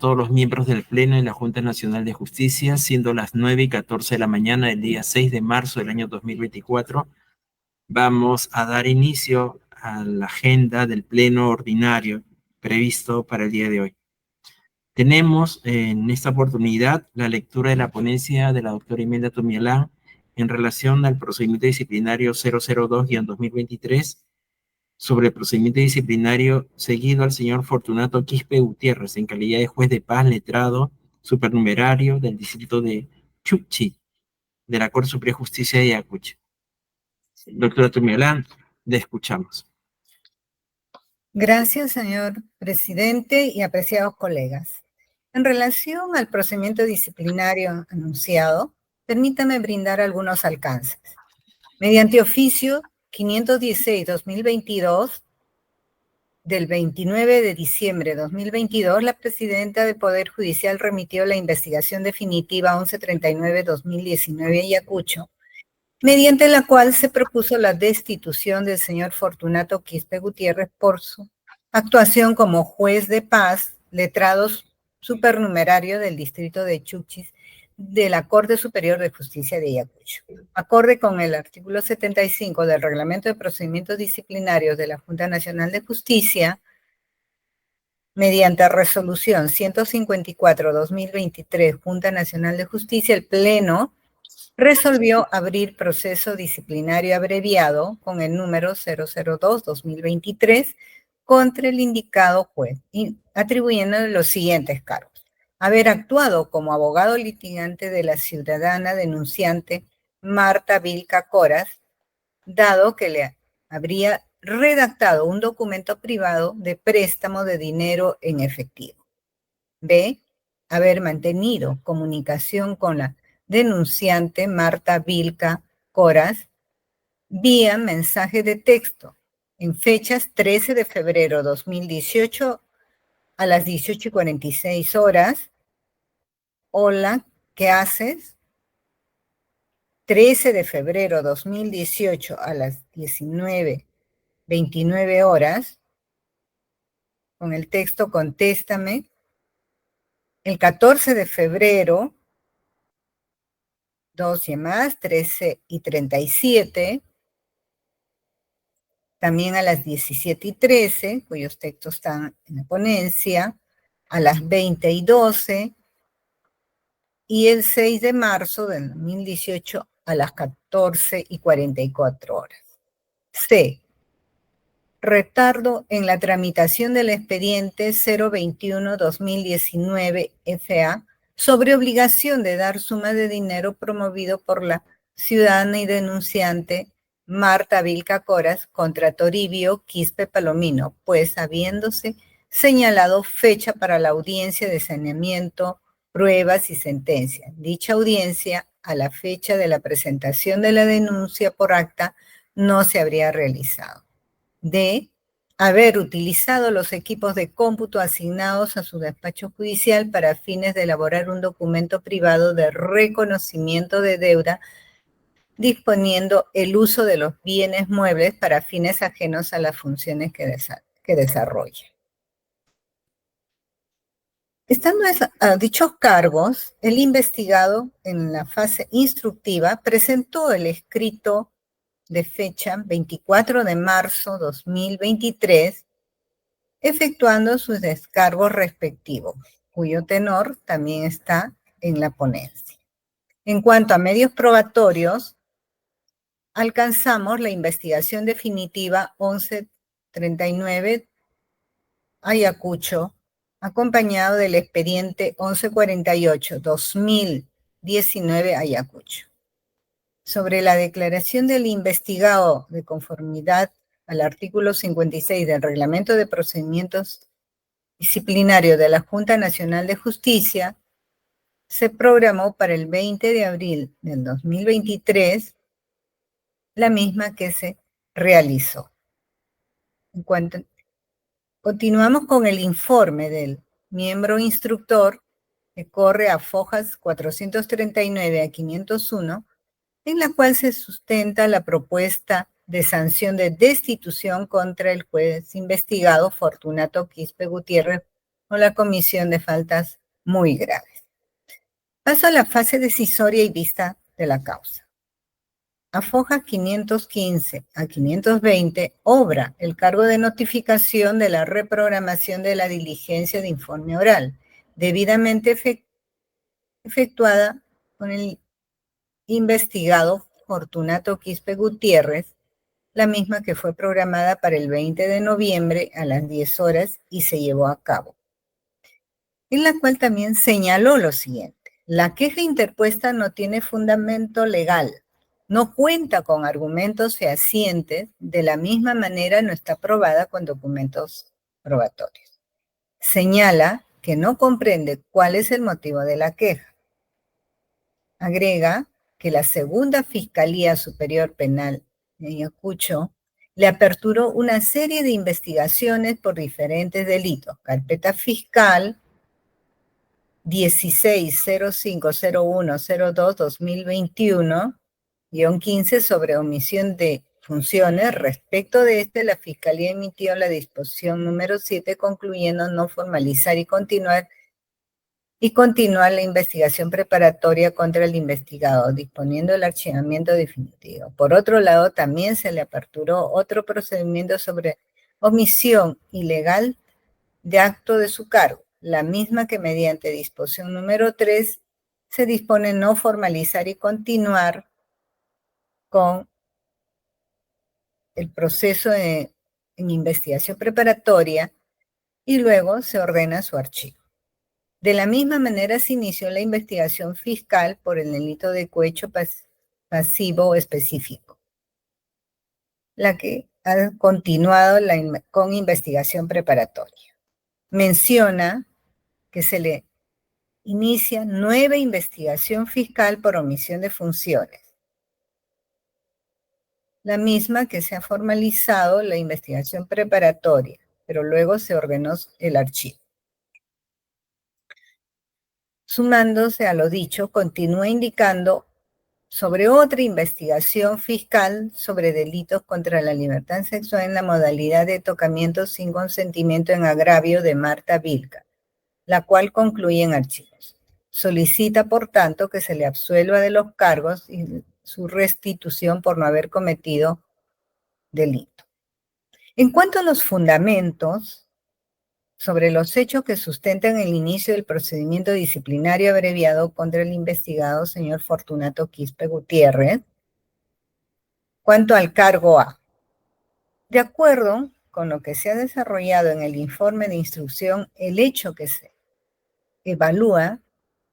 todos los miembros del Pleno de la Junta Nacional de Justicia, siendo las 9:14 de la mañana del día 6 de marzo del año 2024. Vamos a dar inicio a la agenda del Pleno ordinario previsto para el día de hoy. Tenemos en esta oportunidad la lectura de la ponencia de la doctora Imelda Tomialán en relación al procedimiento disciplinario 002-2023 sobre el procedimiento disciplinario seguido al señor Fortunato Quispe Gutiérrez en calidad de juez de paz, letrado, supernumerario del distrito de Chukchi, de la Corte Suprema de Justicia de Ayacucho. Doctora Tomialán, le escuchamos. Gracias, señor presidente y apreciados colegas. En relación al procedimiento disciplinario anunciado, permítame brindar algunos alcances. Mediante oficio 516-2022, del 29 de diciembre de 2022, la presidenta del Poder Judicial remitió la investigación definitiva 1139-2019 Ayacucho, mediante la cual se propuso la destitución del señor Fortunato Quispe Gutiérrez por su actuación como juez de paz, letrado supernumerario del distrito de Chukchis de la Corte Superior de Justicia de Ayacucho. Acorde con el artículo 75 del Reglamento de Procedimientos Disciplinarios de la Junta Nacional de Justicia, mediante resolución 154-2023, Junta Nacional de Justicia, el Pleno resolvió abrir proceso disciplinario abreviado con el número 002-2023 contra el indicado juez, atribuyéndole los siguientes cargos: haber actuado como abogado litigante de la ciudadana denunciante Marta Vilca Coras, dado que le habría redactado un documento privado de préstamo de dinero en efectivo. B, haber mantenido comunicación con la denunciante Marta Vilca Coras vía mensaje de texto en fechas 13 de febrero 2018 a las 18:46 horas. Hola, ¿qué haces? 13 de febrero 2018 a las 19:29 horas, con el texto contéstame. El 14 de febrero, 12 más, 13:37, también a las 17:13, cuyos textos están en la ponencia, a las 20:12, y el 6 de marzo del 2018 a las 14:44 horas. C. Retardo en la tramitación del expediente 021-2019 FA sobre obligación de dar suma de dinero promovido por la ciudadana y denunciante Marta Vilca Coras contra Toribio Quispe Palomino, pues habiéndose señalado fecha para la audiencia de saneamiento, pruebas y sentencia. Dicha audiencia, a la fecha de la presentación de la denuncia por acta, no se habría realizado. D. Haber utilizado los equipos de cómputo asignados a su despacho judicial para fines de elaborar un documento privado de reconocimiento de deuda, disponiendo el uso de los bienes muebles para fines ajenos a las funciones que desarrolla. Estando a dichos cargos, el investigado en la fase instructiva presentó el escrito de fecha 24 de marzo 2023, efectuando sus descargos respectivos, cuyo tenor también está en la ponencia. En cuanto a medios probatorios, alcanzamos la investigación definitiva 1139 Ayacucho, acompañado del expediente 1148-2019 Ayacucho. Sobre la declaración del investigado de conformidad al artículo 56 del Reglamento de Procedimientos Disciplinarios de la Junta Nacional de Justicia, se programó para el 20 de abril del 2023 la misma que se realizó. Continuamos con el informe del miembro instructor, que corre a fojas 439 a 501, en la cual se sustenta la propuesta de sanción de destitución contra el juez investigado Fortunato Quispe Gutiérrez o la comisión de faltas muy graves. Paso a la fase decisoria y vista de la causa. A fojas 515 a 520 obra el cargo de notificación de la reprogramación de la diligencia de informe oral, debidamente efectuada con el investigado Fortunato Quispe Gutiérrez, la misma que fue programada para el 20 de noviembre a las 10 horas y se llevó a cabo, en la cual también señaló lo siguiente: la queja interpuesta no tiene fundamento legal, no cuenta con argumentos fehacientes, de la misma manera no está probada con documentos probatorios. Señala que no comprende cuál es el motivo de la queja. Agrega que la Segunda Fiscalía Superior Penal de Ayacucho le aperturó una serie de investigaciones por diferentes delitos. Carpeta fiscal 16-050102-2021-15 sobre omisión de funciones. Respecto de este, la Fiscalía emitió la disposición número 7, concluyendo no formalizar y continuar la investigación preparatoria contra el investigado, disponiendo el archivamiento definitivo. Por otro lado, también se le aperturó otro procedimiento sobre omisión ilegal de acto de su cargo, la misma que mediante disposición número 3 se dispone no formalizar y continuar con el proceso en investigación preparatoria y luego se ordena su archivo. De la misma manera se inició la investigación fiscal por el delito de cohecho pasivo específico, la que ha continuado con investigación preparatoria. Menciona que se le inicia nueva investigación fiscal por omisión de funciones, la misma que se ha formalizado la investigación preparatoria, pero luego se ordenó el archivo. Sumándose a lo dicho, continúa indicando sobre otra investigación fiscal sobre delitos contra la libertad sexual en la modalidad de tocamiento sin consentimiento en agravio de Marta Vilca, la cual concluye en archivos. Solicita, por tanto, que se le absuelva de los cargos y su restitución por no haber cometido delito. En cuanto a los fundamentos sobre los hechos que sustentan el inicio del procedimiento disciplinario abreviado contra el investigado señor Fortunato Quispe Gutiérrez, cuanto al cargo A, de acuerdo con lo que se ha desarrollado en el informe de instrucción, el hecho que se evalúa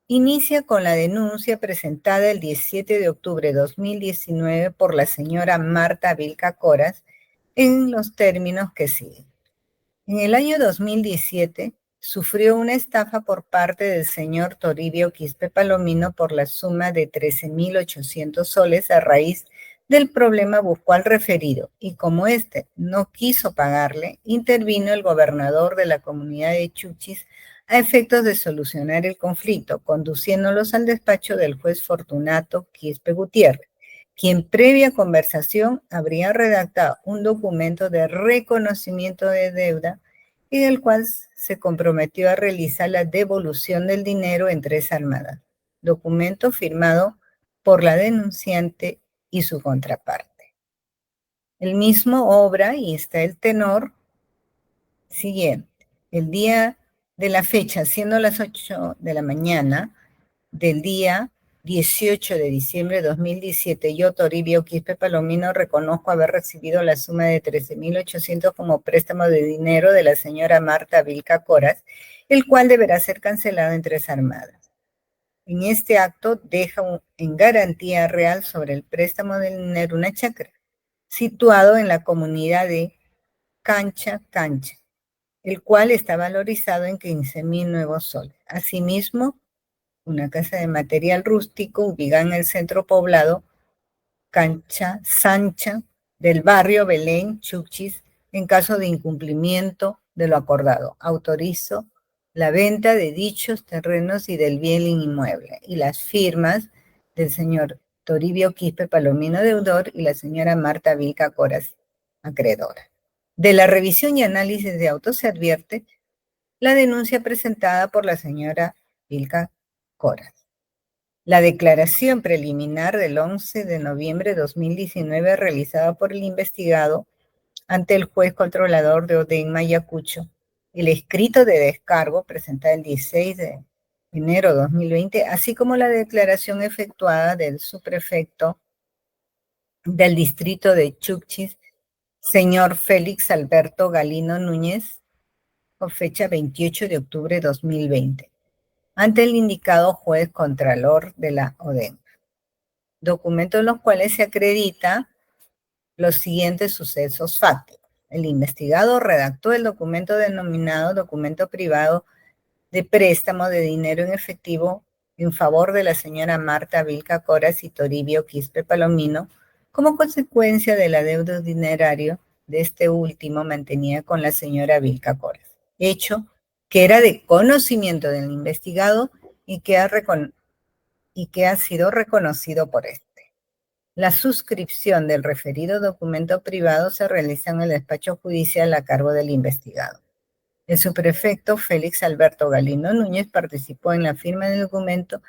inicia con la denuncia presentada el 17 de octubre de 2019 por la señora Marta Vilca Coras en los términos que siguen. En el año 2017 sufrió una estafa por parte del señor Toribio Quispe Palomino por la suma de 13,800 soles a raíz del problema bucal referido, y como éste no quiso pagarle, intervino el gobernador de la comunidad de Chuchis a efectos de solucionar el conflicto, conduciéndolos al despacho del juez Fortunato Quispe Gutiérrez, quien previa conversación habría redactado un documento de reconocimiento de deuda en el cual se comprometió a realizar la devolución del dinero en 3 armadas, documento firmado por la denunciante y su contraparte. El mismo obra y está el tenor siguiente. El día de la fecha, siendo las 8 de la mañana del día 18 de diciembre de 2017, yo, Toribio Quispe Palomino, reconozco haber recibido la suma de 13,800 como préstamo de dinero de la señora Marta Vilca Coras, el cual deberá ser cancelado en 3 armadas. En este acto deja en garantía real sobre el préstamo del dinero una chacra, situado en la comunidad de Cancha, el cual está valorizado en 15,000 nuevos soles. Asimismo, una casa de material rústico ubicada en el centro poblado Cancha Sancha del barrio Belén, Chuchis, en caso de incumplimiento de lo acordado. Autorizo la venta de dichos terrenos y del bien inmueble, y las firmas del señor Toribio Quispe Palomino, deudor, y la señora Marta Vilca Coras, acreedora. De la revisión y análisis de autos se advierte la denuncia presentada por la señora Vilca Coras. La declaración preliminar del 11 de noviembre de 2019 realizada por el investigado ante el juez controlador de Odenma, Ayacucho, el escrito de descargo presentado el 16 de enero de 2020, así como la declaración efectuada del subprefecto del distrito de Chuchis, señor Félix Alberto Galino Núñez, con fecha 28 de octubre de 2020, ante el indicado juez contralor de la ODEM. Documentos en los cuales se acredita los siguientes sucesos fácticos. El investigado redactó el documento denominado documento privado de préstamo de dinero en efectivo en favor de la señora Marta Vilca Coras y Toribio Quispe Palomino, como consecuencia del adeudo dinerario de este último mantenida con la señora Vilca Coras, hecho que era de conocimiento del investigado y que ha sido reconocido por él. La suscripción del referido documento privado se realiza en el despacho judicial a cargo del investigado. El subprefecto Félix Alberto Galino Núñez participó en la firma del documento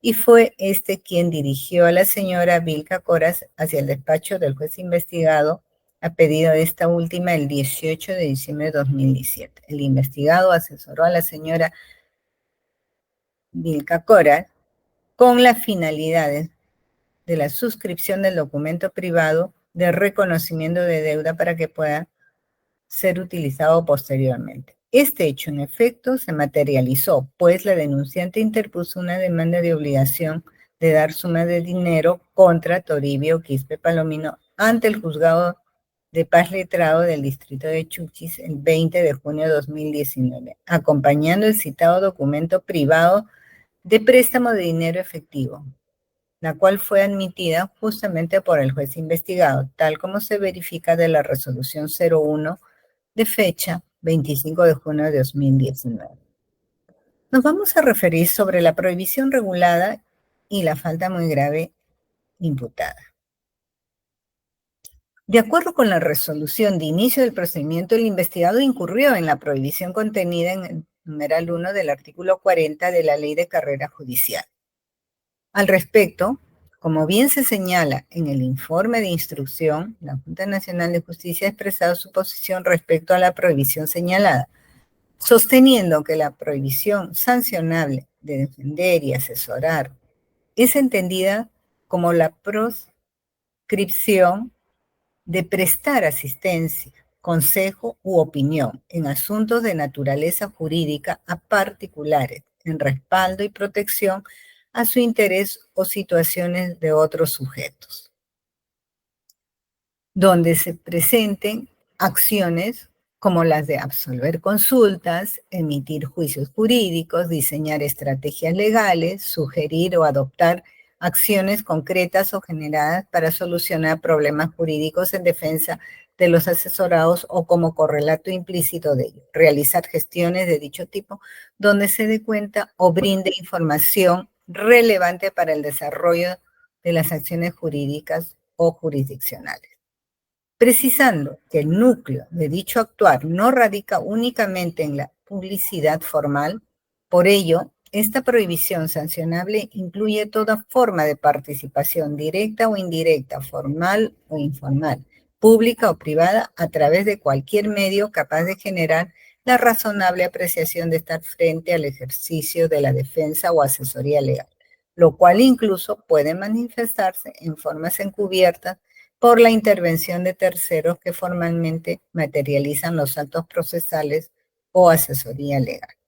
y fue este quien dirigió a la señora Vilca Coras hacia el despacho del juez investigado a pedido de esta última el 18 de diciembre de 2017. El investigado asesoró a la señora Vilca Coras con las finalidades de la suscripción del documento privado de reconocimiento de deuda para que pueda ser utilizado posteriormente. Este hecho, en efecto, se materializó, pues la denunciante interpuso una demanda de obligación de dar suma de dinero contra Toribio Quispe Palomino ante el juzgado de paz letrado del distrito de Chuchis el 20 de junio de 2019, acompañando el citado documento privado de préstamo de dinero efectivo, la cual fue admitida justamente por el juez investigado, tal como se verifica de la resolución 01 de fecha 25 de junio de 2019. Nos vamos a referir sobre la prohibición regulada y la falta muy grave imputada. De acuerdo con la resolución de inicio del procedimiento, el investigado incurrió en la prohibición contenida en el numeral 1 del artículo 40 de la Ley de Carrera Judicial. Al respecto, como bien se señala en el informe de instrucción, la Junta Nacional de Justicia ha expresado su posición respecto a la prohibición señalada, sosteniendo que la prohibición sancionable de defender y asesorar es entendida como la proscripción de prestar asistencia, consejo u opinión en asuntos de naturaleza jurídica a particulares en respaldo y protección a su interés o situaciones de otros sujetos, donde se presenten acciones como las de absolver consultas, emitir juicios jurídicos, diseñar estrategias legales, sugerir o adoptar acciones concretas o generadas para solucionar problemas jurídicos en defensa de los asesorados o como correlato implícito de ello, realizar gestiones de dicho tipo donde se dé cuenta o brinde información relevante para el desarrollo de las acciones jurídicas o jurisdiccionales. Precisando que el núcleo de dicho actuar no radica únicamente en la publicidad formal, por ello, esta prohibición sancionable incluye toda forma de participación directa o indirecta, formal o informal, pública o privada, a través de cualquier medio capaz de generar la razonable apreciación de estar frente al ejercicio de la defensa o asesoría legal, lo cual incluso puede manifestarse en formas encubiertas por la intervención de terceros que formalmente materializan los actos procesales o asesoría legal.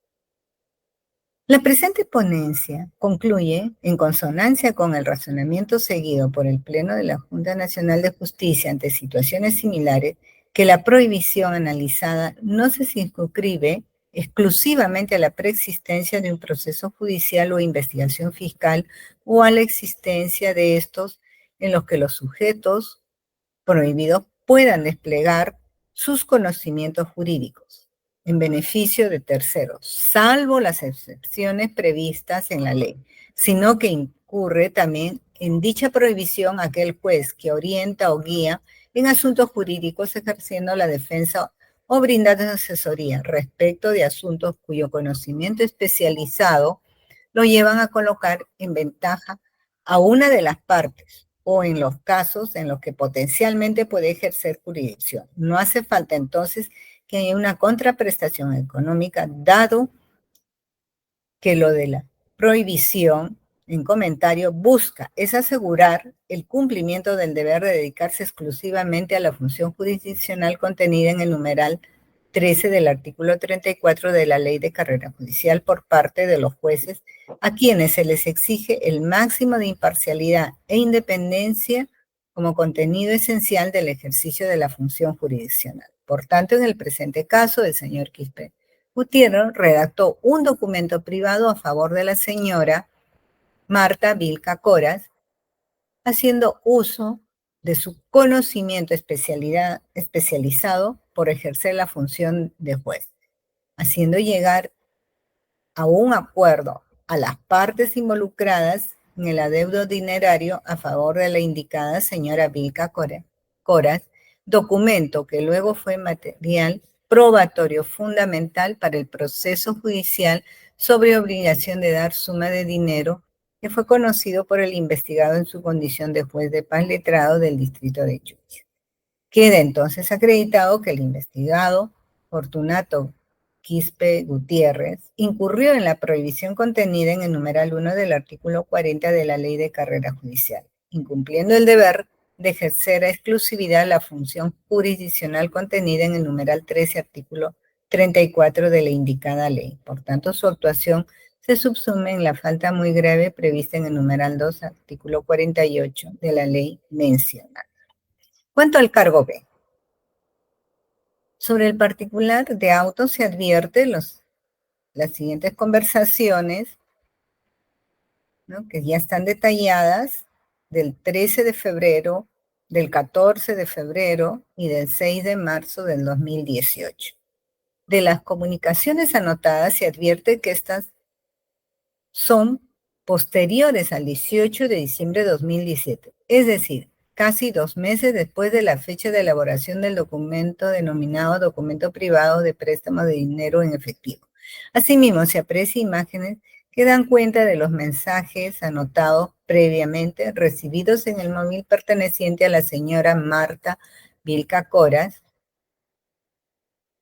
La presente ponencia concluye, en consonancia con el razonamiento seguido por el Pleno de la Junta Nacional de Justicia ante situaciones similares, que la prohibición analizada no se circunscribe exclusivamente a la preexistencia de un proceso judicial o investigación fiscal o a la existencia de estos en los que los sujetos prohibidos puedan desplegar sus conocimientos jurídicos en beneficio de terceros, salvo las excepciones previstas en la ley, sino que incurre también en dicha prohibición aquel juez que orienta o guía en asuntos jurídicos ejerciendo la defensa o brindando asesoría respecto de asuntos cuyo conocimiento especializado lo llevan a colocar en ventaja a una de las partes o en los casos en los que potencialmente puede ejercer jurisdicción. No hace falta entonces que haya una contraprestación económica, dado que lo de la prohibición en comentario busca es asegurar el cumplimiento del deber de dedicarse exclusivamente a la función jurisdiccional contenida en el numeral 13 del artículo 34 de la Ley de Carrera Judicial por parte de los jueces, a quienes se les exige el máximo de imparcialidad e independencia como contenido esencial del ejercicio de la función jurisdiccional. Por tanto, en el presente caso, el señor Quispe Gutiérrez redactó un documento privado a favor de la señora Marta Vilca Coras, haciendo uso de su conocimiento especializado por ejercer la función de juez, haciendo llegar a un acuerdo a las partes involucradas en el adeudo dinerario a favor de la indicada señora Vilca Coras, documento que luego fue material probatorio fundamental para el proceso judicial sobre obligación de dar suma de dinero que fue conocido por el investigado en su condición de juez de paz letrado del distrito de Chuquicamata. Queda entonces acreditado que el investigado Fortunato Quispe Gutiérrez incurrió en la prohibición contenida en el numeral 1 del artículo 40 de la Ley de Carrera Judicial, incumpliendo el deber de ejercer a exclusividad la función jurisdiccional contenida en el numeral 13, artículo 34 de la indicada ley. Por tanto, su actuación se subsume en la falta muy grave prevista en el numeral 2, artículo 48 de la ley mencionada. Cuanto al cargo B, sobre el particular de auto se advierte las siguientes conversaciones, ¿no?, que ya están detalladas del 13 de febrero, del 14 de febrero y del 6 de marzo del 2018. De las comunicaciones anotadas se advierte que estas son posteriores al 18 de diciembre de 2017, es decir, casi 2 meses después de la fecha de elaboración del documento denominado documento privado de préstamo de dinero en efectivo. Asimismo, se aprecian imágenes que dan cuenta de los mensajes anotados previamente recibidos en el móvil perteneciente a la señora Marta Vilca Coras,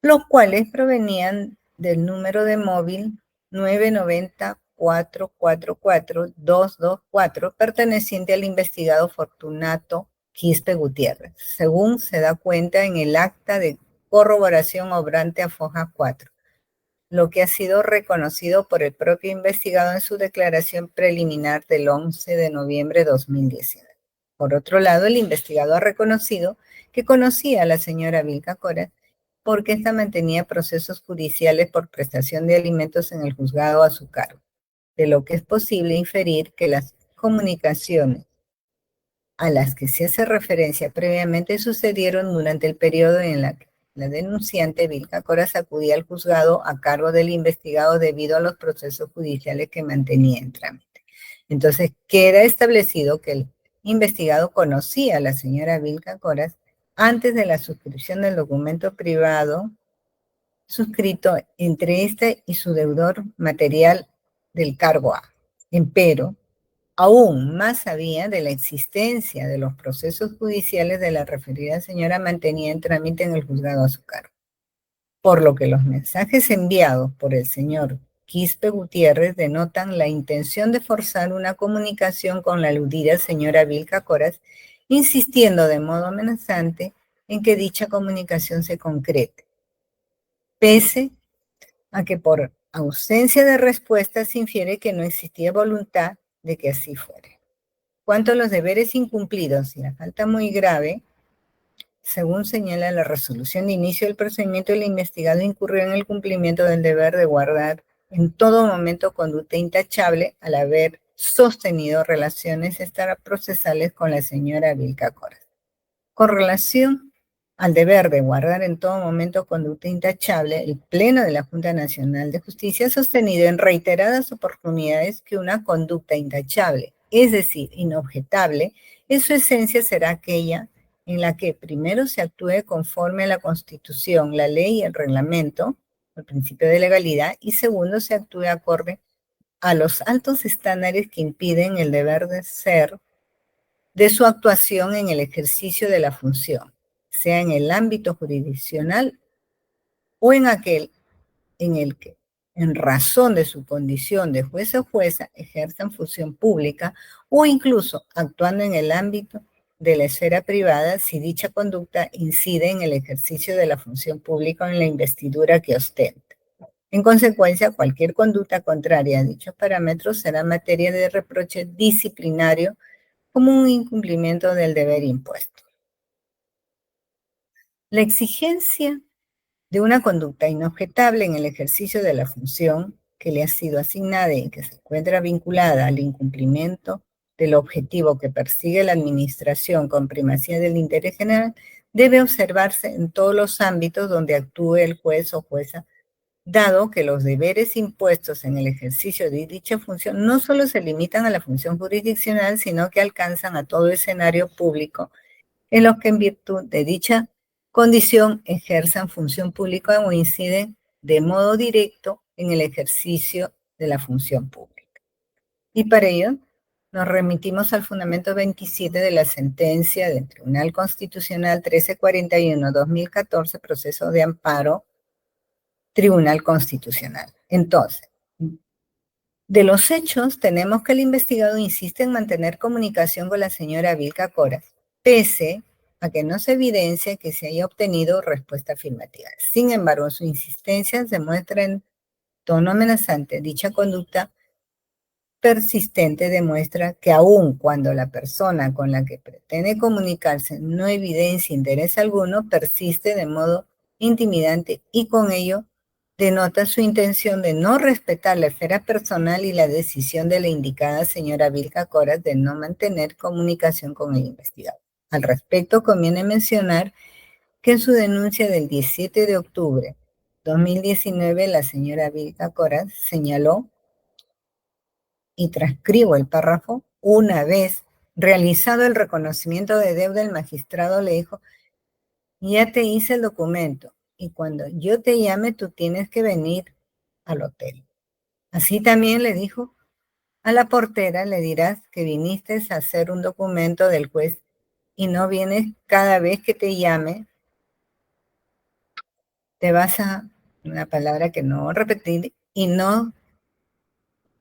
los cuales provenían del número de móvil 990-444-224, perteneciente al investigado Fortunato Quispe Gutiérrez, según se da cuenta en el acta de corroboración obrante a foja 4, lo que ha sido reconocido por el propio investigado en su declaración preliminar del 11 de noviembre de 2019. Por otro lado, el investigado ha reconocido que conocía a la señora Vilca Coras porque ésta mantenía procesos judiciales por prestación de alimentos en el juzgado a su cargo, de lo que es posible inferir que las comunicaciones a las que se hace referencia previamente sucedieron durante el periodo en el que la denunciante Vilca Coras acudía al juzgado a cargo del investigado debido a los procesos judiciales que mantenía en trámite. Entonces, queda establecido que el investigado conocía a la señora Vilca Coras antes de la suscripción del documento privado suscrito entre este y su deudor material del cargo A. Empero, aún más sabía de la existencia de los procesos judiciales de la referida señora mantenida en trámite en el juzgado a su cargo. Por lo que los mensajes enviados por el señor Quispe Gutiérrez denotan la intención de forzar una comunicación con la aludida señora Vilca Coras, insistiendo de modo amenazante en que dicha comunicación se concrete, pese a que por ausencia de respuesta se infiere que no existía voluntad de que así fuere. Cuanto a los deberes incumplidos y la falta muy grave, según señala la resolución de inicio del procedimiento, el investigado incurrió en el cumplimiento del deber de guardar en todo momento conducta intachable al haber sostenido relaciones extraprocesales con la señora Vilca Coras. Con relación al deber de guardar en todo momento conducta intachable, el Pleno de la Junta Nacional de Justicia ha sostenido en reiteradas oportunidades que una conducta intachable, es decir, inobjetable, en su esencia será aquella en la que primero se actúe conforme a la Constitución, la ley y el reglamento, el principio de legalidad, y segundo, se actúe acorde a los altos estándares que impiden el deber de ser de su actuación en el ejercicio de la función, sea en el ámbito jurisdiccional o en aquel en el que, en razón de su condición de jueza o jueza, ejerzan función pública o incluso actuando en el ámbito de la esfera privada si dicha conducta incide en el ejercicio de la función pública o en la investidura que ostenta. En consecuencia, cualquier conducta contraria a dichos parámetros será materia de reproche disciplinario como un incumplimiento del deber impuesto. La exigencia de una conducta inobjetable en el ejercicio de la función que le ha sido asignada y que se encuentra vinculada al incumplimiento del objetivo que persigue la administración con primacía del interés general, debe observarse en todos los ámbitos donde actúe el juez o jueza, dado que los deberes impuestos en el ejercicio de dicha función no solo se limitan a la función jurisdiccional, sino que alcanzan a todo escenario público en los que en virtud de dicha condición ejerzan función pública o inciden de modo directo en el ejercicio de la función pública. Y para ello nos remitimos al fundamento 27 de la sentencia del Tribunal Constitucional 1341-2014, proceso de amparo, Tribunal Constitucional. Entonces, de los hechos, tenemos que el investigado insiste en mantener comunicación con la señora Vilca Coras, pese a que no se evidencia que se haya obtenido respuesta afirmativa. Sin embargo, su insistencia demuestra en tono amenazante. Dicha conducta persistente demuestra que aun cuando la persona con la que pretende comunicarse no evidencia interés alguno, persiste de modo intimidante y con ello denota su intención de no respetar la esfera personal y la decisión de la indicada señora Vilca Coras de no mantener comunicación con el investigado. Al respecto, conviene mencionar que en su denuncia del 17 de octubre de 2019, la señora Vilca Coras señaló, y transcribo el párrafo, una vez realizado el reconocimiento de deuda, el magistrado le dijo, ya te hice el documento y cuando yo te llame tú tienes que venir al hotel. Así también le dijo a la portera, le dirás que viniste a hacer un documento del juez y no vienes cada vez que te llame, te vas a, una palabra que no repetir, y no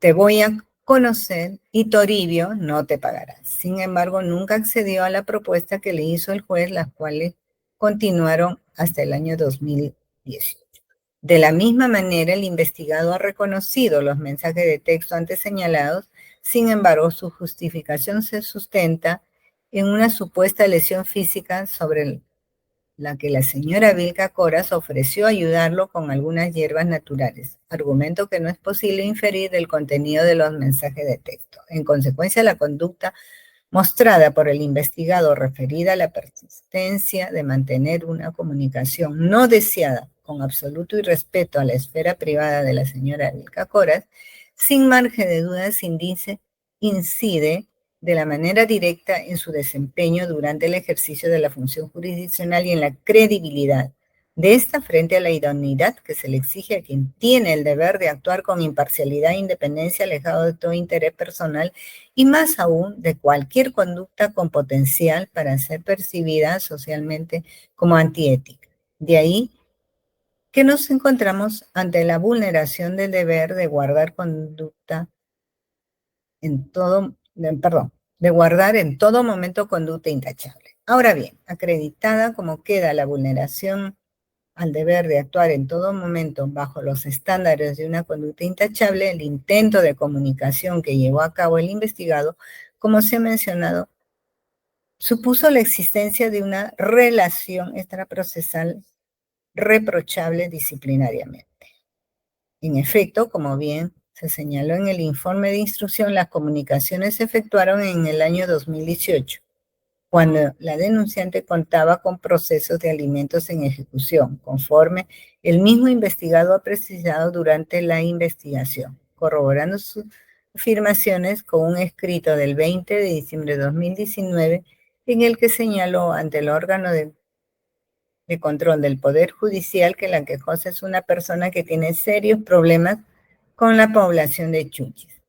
te voy a conocer y Toribio no te pagará. Sin embargo, nunca accedió a la propuesta que le hizo el juez, las cuales continuaron hasta el año 2018. De la misma manera, el investigado ha reconocido los mensajes de texto antes señalados, sin embargo, su justificación se sustenta en una supuesta lesión física sobre la que la señora Vilca Coras ofreció ayudarlo con algunas hierbas naturales, argumento que no es posible inferir del contenido de los mensajes de texto. En consecuencia, la conducta mostrada por el investigado referida a la persistencia de mantener una comunicación no deseada con absoluto irrespeto a la esfera privada de la señora Vilca Coras, sin margen de dudas incide de la manera directa en su desempeño durante el ejercicio de la función jurisdiccional y en la credibilidad de esta frente a la idoneidad que se le exige a quien tiene el deber de actuar con imparcialidad e independencia, alejado de todo interés personal y más aún de cualquier conducta con potencial para ser percibida socialmente como antiética. De ahí que nos encontramos ante la vulneración del deber de guardar conducta de guardar en todo momento conducta intachable. Ahora bien, acreditada como queda la vulneración al deber de actuar en todo momento bajo los estándares de una conducta intachable, el intento de comunicación que llevó a cabo el investigado, como se ha mencionado, supuso la existencia de una relación extraprocesal reprochable disciplinariamente. En efecto, como bien se señaló en el informe de instrucción, las comunicaciones se efectuaron en el año 2018, cuando la denunciante contaba con procesos de alimentos en ejecución, conforme el mismo investigado ha precisado durante la investigación, corroborando sus afirmaciones con un escrito del 20 de diciembre de 2019 en el que señaló ante el órgano de control del Poder Judicial que la quejosa es una persona que tiene serios problemas con la población de Chunchis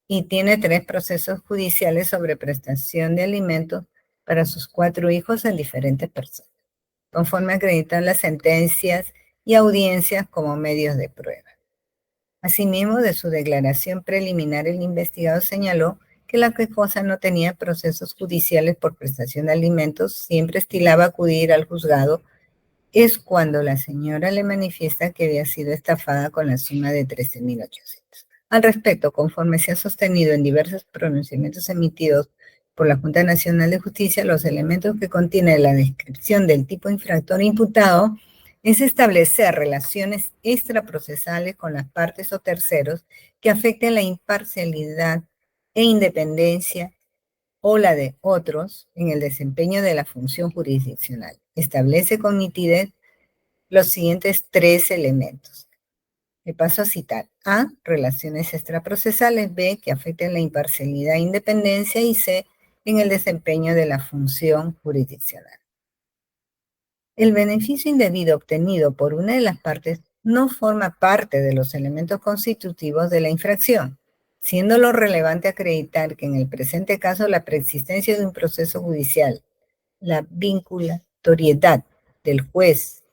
y tiene 3 procesos judiciales sobre prestación de alimentos para sus 4 hijos en diferentes personas, conforme acreditan las sentencias y audiencias como medios de prueba. Asimismo, de su declaración preliminar, el investigado señaló que la quejosa no tenía procesos judiciales por prestación de alimentos, siempre estilaba acudir al juzgado. Es cuando la señora le manifiesta que había sido estafada con la suma de 13.800. Al respecto, conforme se ha sostenido en diversos pronunciamientos emitidos por la Junta Nacional de Justicia, los elementos que contiene la descripción del tipo infractor imputado es establecer relaciones extraprocesales con las partes o terceros que afecten la imparcialidad e independencia o la de otros en el desempeño de la función jurisdiccional. Establece con nitidez los siguientes 3 elementos. Me paso a citar. A, relaciones extraprocesales. B, que afecten la imparcialidad e independencia. Y C, en el desempeño de la función jurisdiccional. El beneficio indebido obtenido por una de las partes no forma parte de los elementos constitutivos de la infracción, siendo lo relevante acreditar que en el presente caso la preexistencia de un proceso judicial, la vinculatoriedad del juez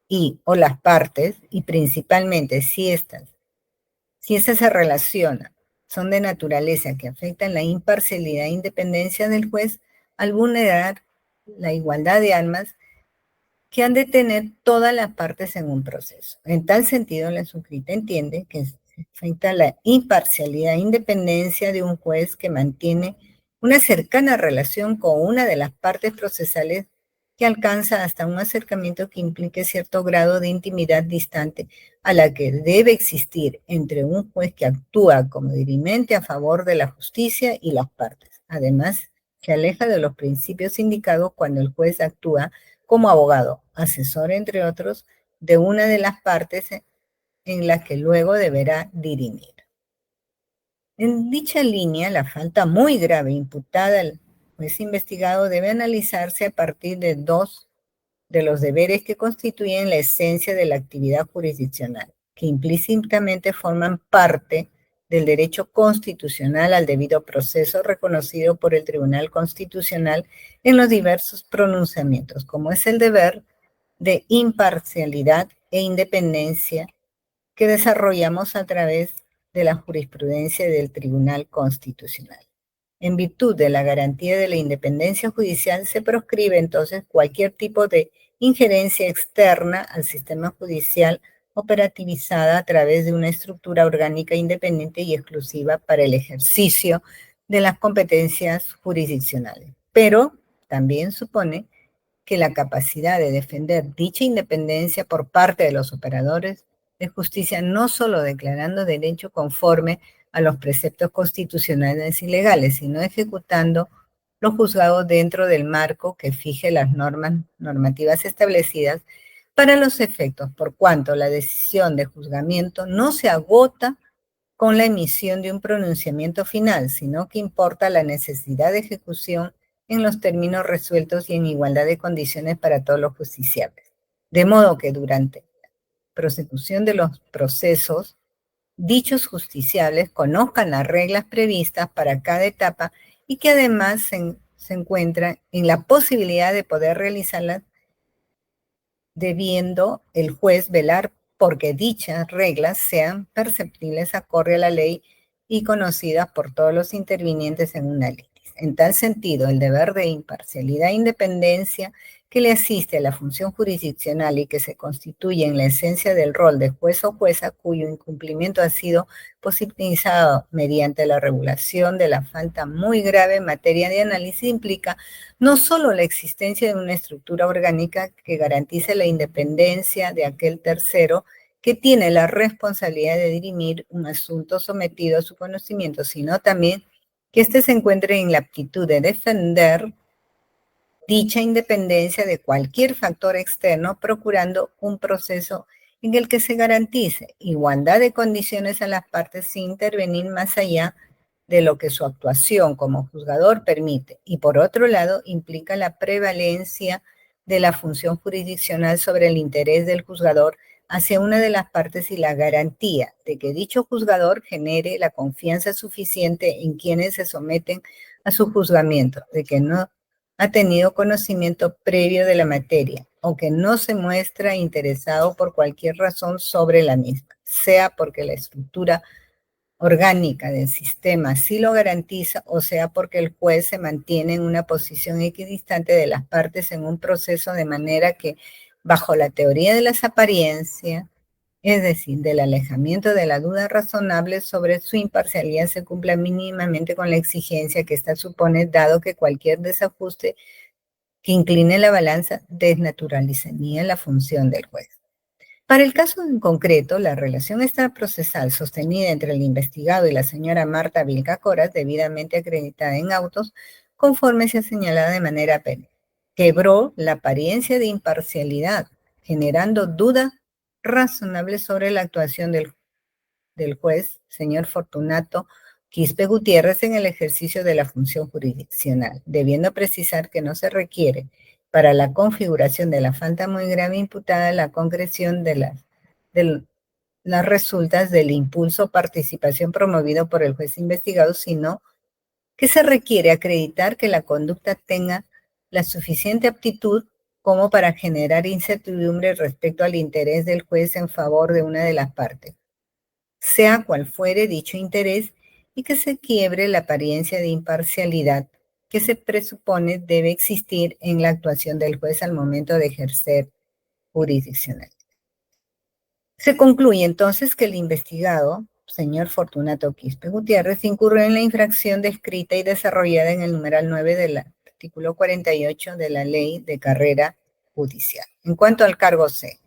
y o las partes, y principalmente si estas se relacionan, son de naturaleza que afectan la imparcialidad e independencia del juez al vulnerar la igualdad de armas que han de tener todas las partes en un proceso. En tal sentido, la suscrita entiende que afecta la imparcialidad e independencia de un juez que mantiene una cercana relación con una de las partes procesales que alcanza hasta un acercamiento que implique cierto grado de intimidad distante a la que debe existir entre un juez que actúa como dirimente a favor de la justicia y las partes. Además, se aleja de los principios indicados cuando el juez actúa como abogado, asesor, entre otros, de una de las partes en la que luego deberá dirimir. En dicha línea, la falta muy grave imputada al juez investigado debe analizarse a partir de 2 de los deberes que constituyen la esencia de la actividad jurisdiccional, que implícitamente forman parte del derecho constitucional al debido proceso reconocido por el Tribunal Constitucional en los diversos pronunciamientos, como es el deber de imparcialidad e independencia que desarrollamos a través de la jurisprudencia del Tribunal Constitucional. En virtud de la garantía de la independencia judicial, se proscribe entonces cualquier tipo de injerencia externa al sistema judicial operativizada a través de una estructura orgánica independiente y exclusiva para el ejercicio de las competencias jurisdiccionales. Pero también supone que la capacidad de defender dicha independencia por parte de los operadores de justicia, no solo declarando derecho conforme a los preceptos constitucionales y legales, sino ejecutando los juzgados dentro del marco que fije las normativas establecidas para los efectos, por cuanto la decisión de juzgamiento no se agota con la emisión de un pronunciamiento final, sino que importa la necesidad de ejecución en los términos resueltos y en igualdad de condiciones para todos los justiciables. De modo que durante prosecución de los procesos, dichos justiciables conozcan las reglas previstas para cada etapa y que además se encuentran en la posibilidad de poder realizarlas, debiendo el juez velar porque dichas reglas sean perceptibles acorde a la ley y conocidas por todos los intervinientes en una litis. En tal sentido, el deber de imparcialidad e independencia que le asiste a la función jurisdiccional y que se constituye en la esencia del rol de juez o jueza cuyo incumplimiento ha sido posibilizado mediante la regulación de la falta muy grave en materia de análisis, implica no solo la existencia de una estructura orgánica que garantice la independencia de aquel tercero que tiene la responsabilidad de dirimir un asunto sometido a su conocimiento, sino también que éste se encuentre en la aptitud de defender dicha independencia de cualquier factor externo, procurando un proceso en el que se garantice igualdad de condiciones a las partes sin intervenir más allá de lo que su actuación como juzgador permite, y por otro lado implica la prevalencia de la función jurisdiccional sobre el interés del juzgador hacia una de las partes y la garantía de que dicho juzgador genere la confianza suficiente en quienes se someten a su juzgamiento, de que no ha tenido conocimiento previo de la materia o que no se muestra interesado por cualquier razón sobre la misma, sea porque la estructura orgánica del sistema sí lo garantiza, o sea porque el juez se mantiene en una posición equidistante de las partes en un proceso de manera que, bajo la teoría de las apariencias, es decir, del alejamiento de la duda razonable sobre su imparcialidad, se cumpla mínimamente con la exigencia que ésta supone, dado que cualquier desajuste que incline la balanza desnaturalizaría la función del juez. Para el caso en concreto, la relación extraprocesal sostenida entre el investigado y la señora Marta Vilca Coras, debidamente acreditada en autos, conforme se ha señalado de manera penal, quebró la apariencia de imparcialidad, generando duda razonable sobre la actuación del juez, señor Fortunato Quispe Gutiérrez, en el ejercicio de la función jurisdiccional, debiendo precisar que no se requiere para la configuración de la falta muy grave imputada la concreción de las resultas del impulso o participación promovido por el juez investigado, sino que se requiere acreditar que la conducta tenga la suficiente aptitud como para generar incertidumbre respecto al interés del juez en favor de una de las partes, sea cual fuere dicho interés, y que se quiebre la apariencia de imparcialidad que se presupone debe existir en la actuación del juez al momento de ejercer jurisdiccional. Se concluye entonces que el investigado, señor Fortunato Quispe Gutiérrez, incurrió en la infracción descrita y desarrollada en el numeral 9 del artículo 48 de la Ley de Carrera Judicial. En cuanto al cargo C,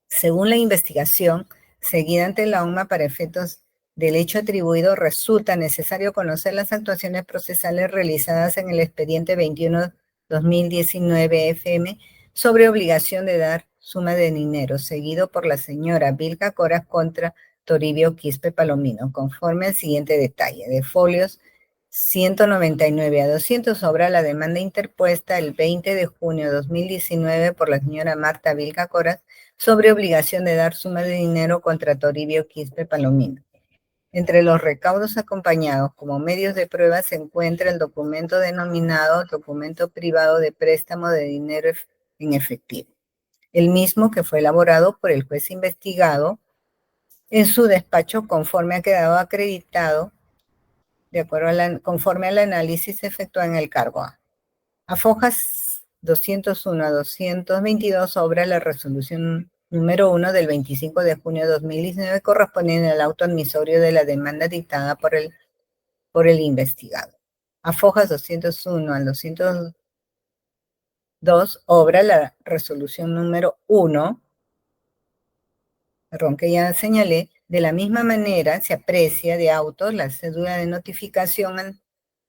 según la investigación seguida ante la ONMA para efectos del hecho atribuido, resulta necesario conocer las actuaciones procesales realizadas en el expediente 21-2019 FM sobre obligación de dar suma de dinero, seguido por la señora Vilca Coras contra Toribio Quispe Palomino, conforme al siguiente detalle. De folios 199 a 200 sobre la demanda interpuesta el 20 de junio de 2019 por la señora Marta Vilca Coras sobre obligación de dar suma de dinero contra Toribio Quispe Palomino. Entre los recaudos acompañados como medios de prueba se encuentra el documento denominado Documento Privado de Préstamo de Dinero en Efectivo, el mismo que fue elaborado por el juez investigado en su despacho conforme ha quedado acreditado de acuerdo conforme al análisis efectuado en el cargo A. A fojas 201 a 222 obra la resolución número 1 del 25 de junio de 2019 correspondiente al auto admisorio de la demanda dictada por el investigado. A fojas 201 al 202 obra la resolución número 1, que ya señalé. De la misma manera se aprecia de autos la cédula de notificación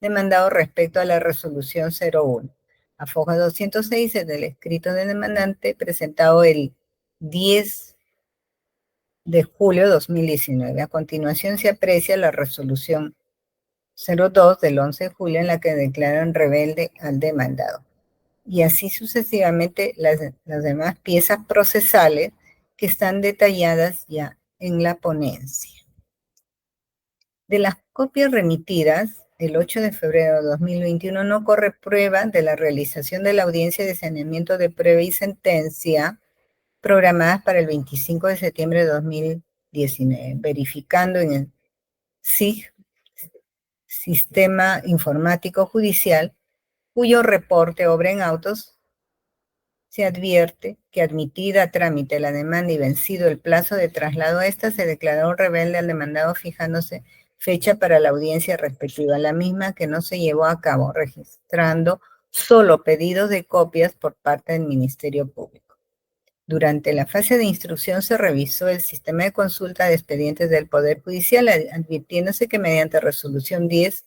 demandado respecto a la resolución 01. A foja 206 es del escrito del demandante presentado el 10 de julio de 2019. A continuación se aprecia la resolución 02 del 11 de julio en la que declaran rebelde al demandado. Y así sucesivamente las demás piezas procesales que están detalladas ya en la ponencia. De las copias remitidas, el 8 de febrero de 2021 no corre prueba de la realización de la audiencia de saneamiento de prueba y sentencia programadas para el 25 de septiembre de 2019, verificando en el SIG, Sistema Informático Judicial, cuyo reporte obra en autos, se advierte que admitida a trámite la demanda y vencido el plazo de traslado a esta, se declaró rebelde al demandado fijándose fecha para la audiencia respectiva, la misma que no se llevó a cabo, registrando solo pedidos de copias por parte del Ministerio Público. Durante la fase de instrucción se revisó el sistema de consulta de expedientes del Poder Judicial, advirtiéndose que mediante resolución 10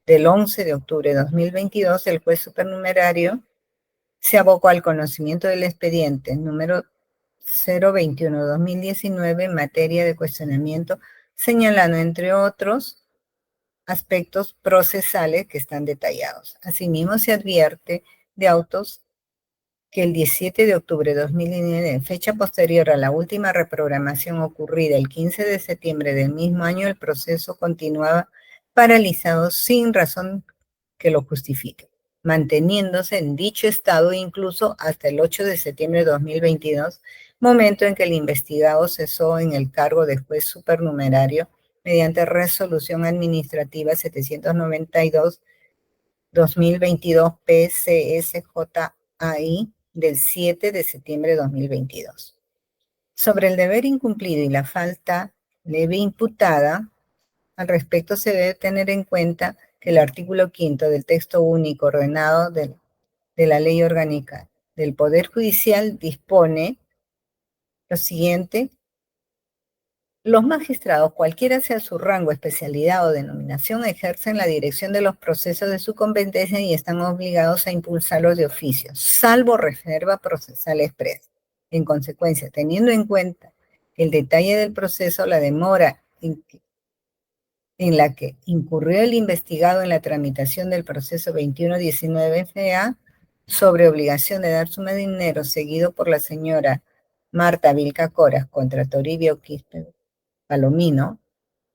del 11 de octubre de 2022, el juez supernumerario se abocó al conocimiento del expediente número 021-2019 en materia de cuestionamiento, señalando, entre otros, aspectos procesales que están detallados. Asimismo, se advierte de autos que el 17 de octubre de 2009, en fecha posterior a la última reprogramación ocurrida el 15 de septiembre del mismo año, el proceso continuaba paralizado sin razón que lo justifique, manteniéndose en dicho estado incluso hasta el 8 de septiembre de 2022, momento en que el investigado cesó en el cargo de juez supernumerario mediante resolución administrativa 792-2022 PCSJAI del 7 de septiembre de 2022. Sobre el deber incumplido y la falta leve imputada, al respecto se debe tener en cuenta que el artículo 5 del texto único ordenado de la Ley Orgánica del Poder Judicial dispone lo siguiente: los magistrados, cualquiera sea su rango, especialidad o denominación, ejercen la dirección de los procesos de su competencia y están obligados a impulsarlos de oficio, salvo reserva procesal expresa. En consecuencia, teniendo en cuenta el detalle del proceso, la demora en la que incurrió el investigado en la tramitación del proceso 2119 FA sobre obligación de dar suma de dinero, seguido por la señora Marta Vilca Coras contra Toribio Quispe Palomino,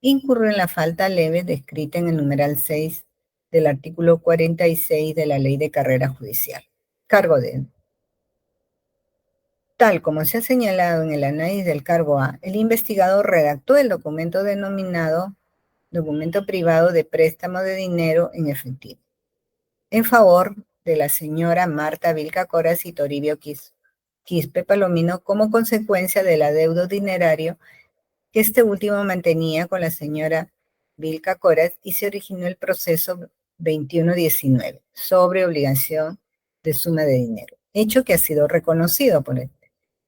incurrió en la falta leve descrita en el numeral 6 del artículo 46 de la Ley de Carrera Judicial. Cargo de tal como se ha señalado en el análisis del cargo A, el investigador redactó el documento denominado documento privado de préstamo de dinero en efectivo, en favor de la señora Marta Vilca Coras y Toribio Quispe Palomino como consecuencia del adeudo dinerario que este último mantenía con la señora Vilca Coras, y se originó el proceso 2119 sobre obligación de suma de dinero, hecho que ha sido reconocido por él,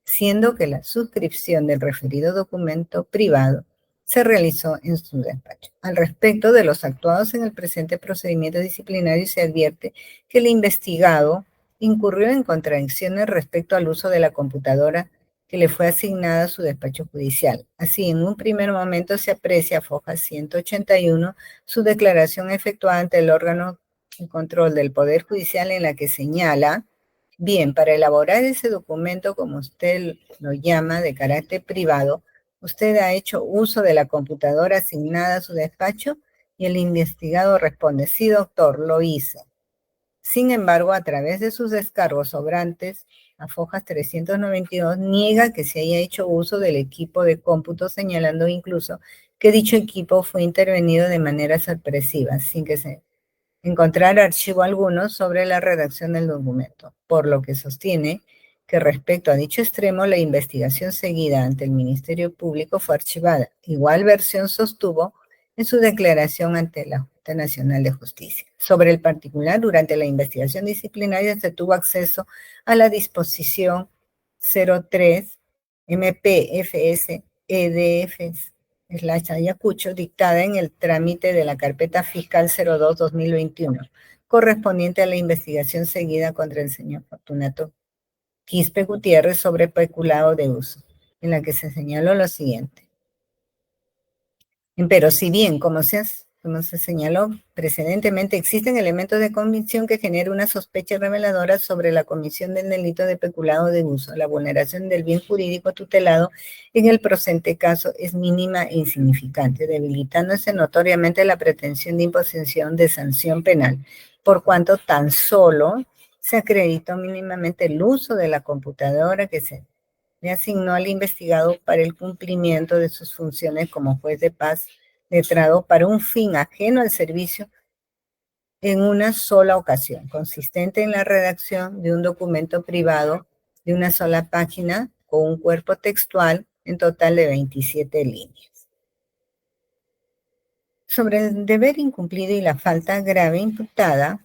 siendo que la suscripción del referido documento privado se realizó en su despacho. Al respecto de los actuados en el presente procedimiento disciplinario, se advierte que el investigado incurrió en contradicciones respecto al uso de la computadora que le fue asignada a su despacho judicial. Así, en un primer momento se aprecia, foja 181, su declaración efectuada ante el órgano de control del Poder Judicial, en la que señala: bien, para elaborar ese documento, como usted lo llama, de carácter privado, usted ha hecho uso de la computadora asignada a su despacho. Y el investigado responde: sí, doctor, lo hice. Sin embargo, a través de sus descargos sobrantes, a fojas 392, niega que se haya hecho uso del equipo de cómputo, señalando incluso que dicho equipo fue intervenido de manera sorpresiva, sin que se encontrara archivo alguno sobre la redacción del documento, por lo que sostiene que respecto a dicho extremo, la investigación seguida ante el Ministerio Público fue archivada. Igual versión sostuvo en su declaración ante la Junta Nacional de Justicia. Sobre el particular, durante la investigación disciplinaria se tuvo acceso a la disposición 03 MPFS EDF/Ayacucho, dictada en el trámite de la carpeta fiscal 02-2021, correspondiente a la investigación seguida contra el señor Fortunato Quispe Gutiérrez sobre peculado de uso, en la que se señaló lo siguiente. Pero si bien, como se señaló precedentemente, existen elementos de convicción que generan una sospecha reveladora sobre la comisión del delito de peculado de uso, la vulneración del bien jurídico tutelado en el presente caso es mínima e insignificante, debilitándose notoriamente la pretensión de imposición de sanción penal, por cuanto tan solo se acreditó mínimamente el uso de la computadora que se le asignó al investigado para el cumplimiento de sus funciones como juez de paz letrado para un fin ajeno al servicio en una sola ocasión, consistente en la redacción de un documento privado de una sola página con un cuerpo textual en total de 27 líneas. Sobre el deber incumplido y la falta grave imputada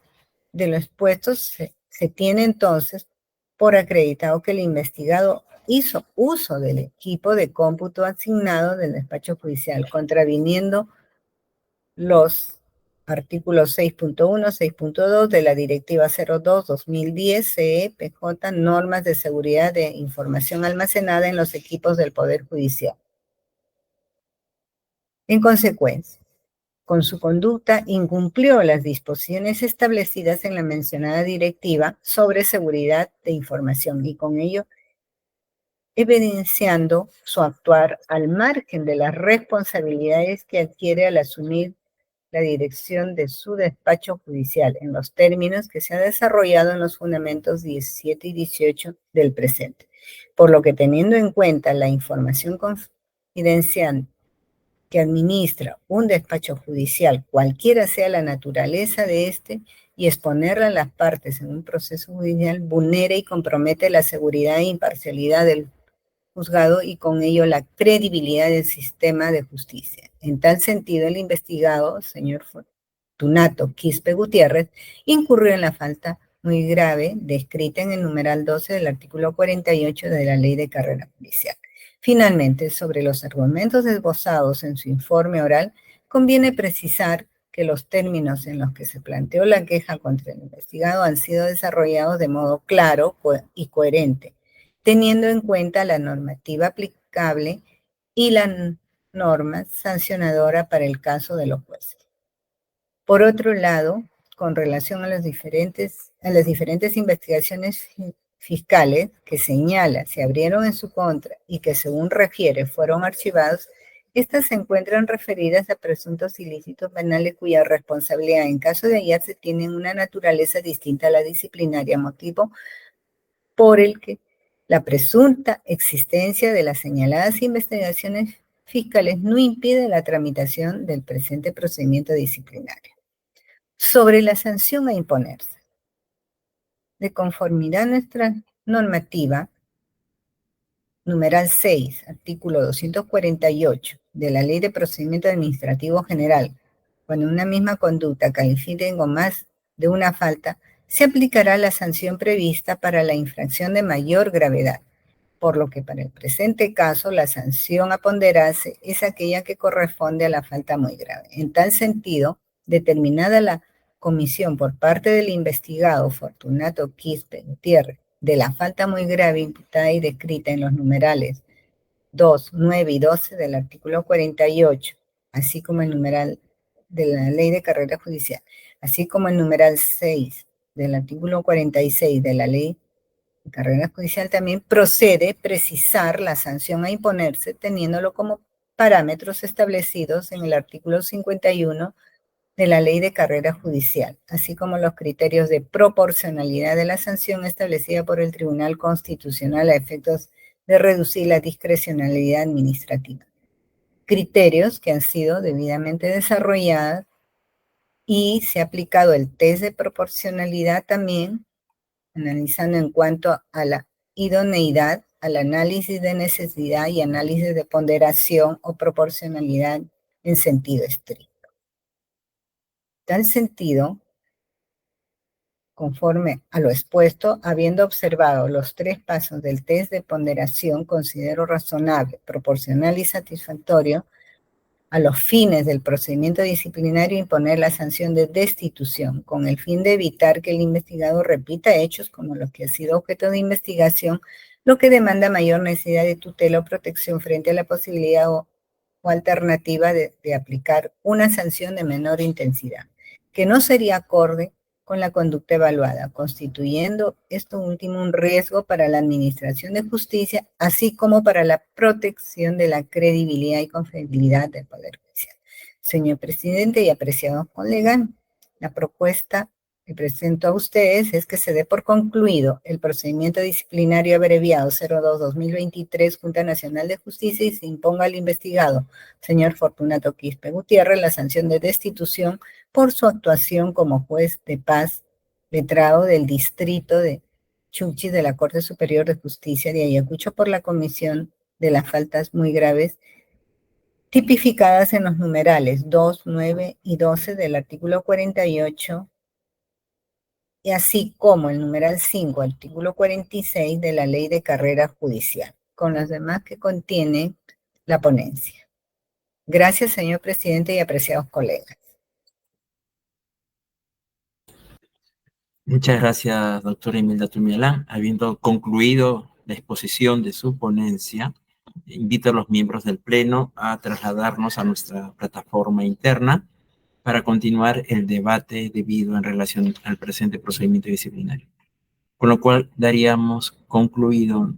de lo expuesto, se tiene entonces por acreditado que el investigado hizo uso del equipo de cómputo asignado del despacho judicial, contraviniendo los artículos 6.1, 6.2 de la Directiva 02-2010 CE-PJ, normas de seguridad de información almacenada en los equipos del Poder Judicial. En consecuencia, con su conducta incumplió las disposiciones establecidas en la mencionada directiva sobre seguridad de información y con ello evidenciando su actuar al margen de las responsabilidades que adquiere al asumir la dirección de su despacho judicial en los términos que se ha desarrollado en los fundamentos 17 y 18 del presente. Por lo que teniendo en cuenta la información confidencial que administra un despacho judicial, cualquiera sea la naturaleza de este, y exponerla a las partes en un proceso judicial, vulnera y compromete la seguridad e imparcialidad del juzgado y con ello la credibilidad del sistema de justicia. En tal sentido, el investigado, señor Fortunato Quispe Gutiérrez, incurrió en la falta muy grave descrita en el numeral 12 del artículo 48 de la Ley de Carrera Judicial. Finalmente, sobre los argumentos esbozados en su informe oral, conviene precisar que los términos en los que se planteó la queja contra el investigado han sido desarrollados de modo claro y coherente, teniendo en cuenta la normativa aplicable y la norma sancionadora para el caso de los jueces. Por otro lado, con relación a las diferentes investigaciones fiscales que señala se abrieron en su contra y que según refiere fueron archivados, estas se encuentran referidas a presuntos ilícitos penales cuya responsabilidad en caso de hallarse tienen una naturaleza distinta a la disciplinaria, motivo por el que la presunta existencia de las señaladas investigaciones fiscales no impide la tramitación del presente procedimiento disciplinario. Sobre la sanción a imponerse. De conformidad a nuestra normativa, numeral 6, artículo 248 de la Ley de Procedimiento Administrativo General, cuando una misma conducta califique con más de una falta, se aplicará la sanción prevista para la infracción de mayor gravedad, por lo que para el presente caso la sanción a ponderarse es aquella que corresponde a la falta muy grave. En tal sentido, determinada la comisión por parte del investigado Fortunato Quispe Gutiérrez de la falta muy grave imputada y descrita en los numerales 2, 9 y 12 del artículo 48, así como el numeral de la Ley de Carrera Judicial, así como el numeral 6 del artículo 46 de la Ley de Carrera Judicial, también procede precisar la sanción a imponerse teniéndolo como parámetros establecidos en el artículo 51 de la Ley de Carrera Judicial, así como los criterios de proporcionalidad de la sanción establecida por el Tribunal Constitucional a efectos de reducir la discrecionalidad administrativa. Criterios que han sido debidamente desarrollados y se ha aplicado el test de proporcionalidad también, analizando en cuanto a la idoneidad, al análisis de necesidad y análisis de ponderación o proporcionalidad en sentido estricto. En tal sentido, conforme a lo expuesto, habiendo observado los 3 pasos del test de ponderación, considero razonable, proporcional y satisfactorio a los fines del procedimiento disciplinario imponer la sanción de destitución, con el fin de evitar que el investigado repita hechos como los que ha sido objeto de investigación, lo que demanda mayor necesidad de tutela o protección frente a la posibilidad o alternativa de aplicar una sanción de menor intensidad, que no sería acorde con la conducta evaluada, constituyendo esto último un riesgo para la administración de justicia, así como para la protección de la credibilidad y confiabilidad del Poder Judicial. Señor presidente y apreciados colegas, la propuesta que presento a ustedes es que se dé por concluido el procedimiento disciplinario abreviado 02-2023 Junta Nacional de Justicia y se imponga al investigado, señor Fortunato Quispe Gutiérrez, la sanción de destitución por su actuación como juez de paz letrado del distrito de Chuchi de la Corte Superior de Justicia de Ayacucho por la comisión de las faltas muy graves tipificadas en los numerales 2, 9 y 12 del artículo 48, y así como el numeral 5, artículo 46 de la Ley de Carrera Judicial, con las demás que contiene la ponencia. Gracias, señor presidente y apreciados colegas. Muchas gracias, doctora Imelda Tumialán. Habiendo concluido la exposición de su ponencia, invito a los miembros del Pleno a trasladarnos a nuestra plataforma interna para continuar el debate debido en relación al presente procedimiento disciplinario. Con lo cual daríamos concluido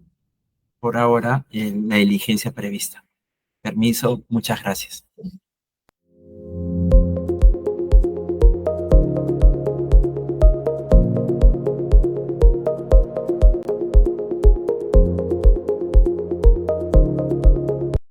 por ahora la diligencia prevista. Permiso, muchas gracias.